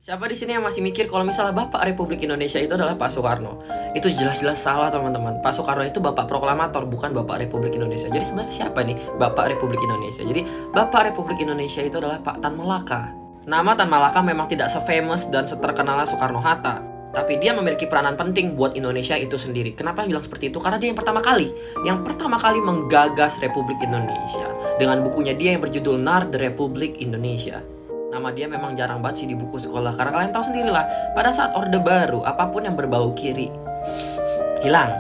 Siapa di sini yang masih mikir kalau misalnya Bapak Republik Indonesia itu adalah Pak Soekarno? Itu jelas-jelas salah, teman-teman. Pak Soekarno itu Bapak Proklamator, bukan Bapak Republik Indonesia. Jadi sebenarnya siapa nih Bapak Republik Indonesia? Jadi Bapak Republik Indonesia itu adalah Pak Tan Malaka. Nama Tan Malaka memang tidak se-famous dan seterkenal Soekarno-Hatta, tapi dia memiliki peranan penting buat Indonesia itu sendiri. Kenapa bilang seperti itu? Karena dia yang pertama kali menggagas Republik Indonesia dengan bukunya dia yang berjudul NAR The Republic Indonesia. Nama dia memang jarang banget sih di buku sekolah, karena kalian tahu sendirilah, pada saat Orde Baru, apapun yang berbau kiri hilang.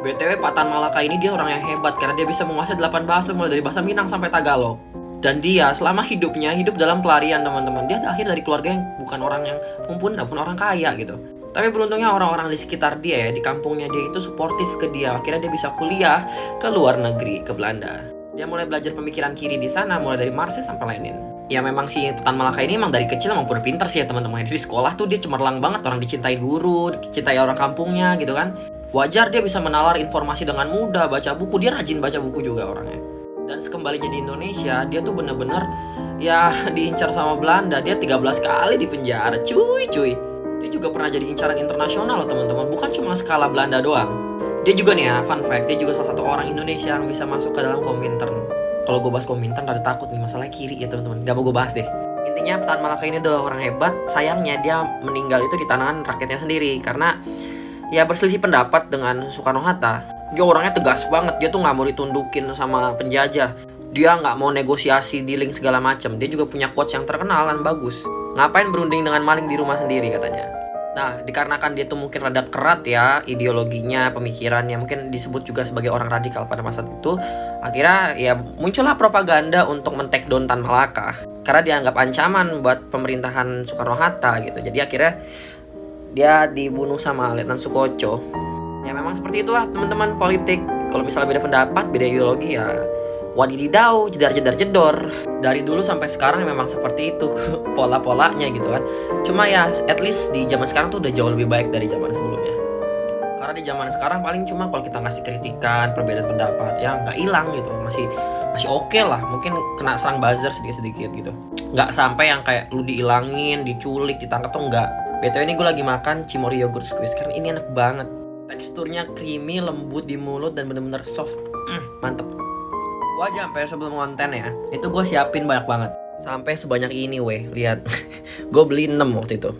BTW Pak Tan Malaka ini dia orang yang hebat karena dia bisa menguasai 8 bahasa mulai dari bahasa Minang sampai Tagalog. Dan dia selama hidupnya hidup dalam pelarian, teman-teman. Dia lahir dari keluarga yang bukan orang yang mumpuni, bukan orang kaya gitu. Tapi beruntungnya orang-orang di sekitar dia ya, di kampungnya dia itu suportif ke dia. Akhirnya dia bisa kuliah ke luar negeri, ke Belanda. Dia mulai belajar pemikiran kiri di sana, mulai dari Marxis sampai Lenin. Ya memang si Tan Malaka ini emang dari kecil emang udah pinter sih ya teman-teman. Di sekolah tuh dia cemerlang banget, orang dicintai guru, dicintai orang kampungnya gitu kan. Wajar dia bisa menalar informasi dengan mudah, baca buku, dia rajin baca buku juga orangnya. Dan sekembalinya di Indonesia, dia tuh bener-bener ya diincar sama Belanda. Dia 13 kali di penjara, cuy. Dia juga pernah jadi incaran internasional loh teman-teman, bukan cuma skala Belanda doang. Dia juga nih ya, fun fact, dia juga salah satu orang Indonesia yang bisa masuk ke dalam Komintern. Kalau gue bahas Komintern rada takut nih, masalah kiri ya teman-teman, gak mau gue bahas deh. Intinya Tan Malaka ini adalah orang hebat. Sayangnya dia meninggal itu di tangan rakyatnya sendiri, karena ya berselisih pendapat dengan Soekarno-Hatta. Dia orangnya tegas banget, dia tuh gak mau ditundukin sama penjajah. Dia gak mau negosiasi, dealing segala macam. Dia juga punya quotes yang terkenal dan bagus. Ngapain berunding dengan maling di rumah sendiri katanya. Nah, dikarenakan dia tuh mungkin rada kerat ya ideologinya, pemikirannya, mungkin disebut juga sebagai orang radikal pada masa itu. Akhirnya ya muncullah propaganda untuk men-take down Tan Malaka karena dianggap ancaman buat pemerintahan Soekarno-Hatta gitu. Jadi akhirnya dia dibunuh sama Letnan Sukoco. Ya memang seperti itulah teman-teman politik. Kalau misalnya beda pendapat, beda ideologi ya wadididau, jedar-jedar-jedor. Dari dulu sampai sekarang memang seperti itu pola-polanya gitu kan. Cuma ya at least di zaman sekarang tuh udah jauh lebih baik dari zaman sebelumnya. Karena di zaman sekarang paling cuma kalau kita ngasih kritikan, perbedaan pendapat ya nggak hilang gitu. Masih oke lah. Mungkin kena serang buzzer sedikit-sedikit gitu. Nggak sampai yang kayak lu diilangin, diculik, ditangkap tuh nggak. BTW ini gue lagi makan Cimory yogurt squeeze karena ini enak banget. Teksturnya creamy, lembut di mulut dan bener-bener soft. Mantep. Gue aja sampai sebelum konten ya, itu gue siapin banyak banget. Sampai sebanyak ini weh, lihat. Gue beli 6 waktu itu.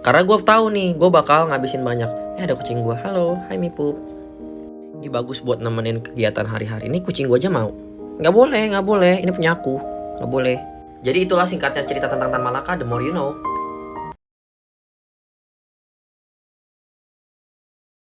Karena gue tahu nih, gue bakal ngabisin banyak. Ada kucing gue, halo, hai Mipup. Ini bagus buat nemenin kegiatan hari-hari. Ini kucing gue aja mau. Gak boleh, ini punya aku. Gak boleh. Jadi itulah singkatnya cerita tentang Tan Malaka, the more you know.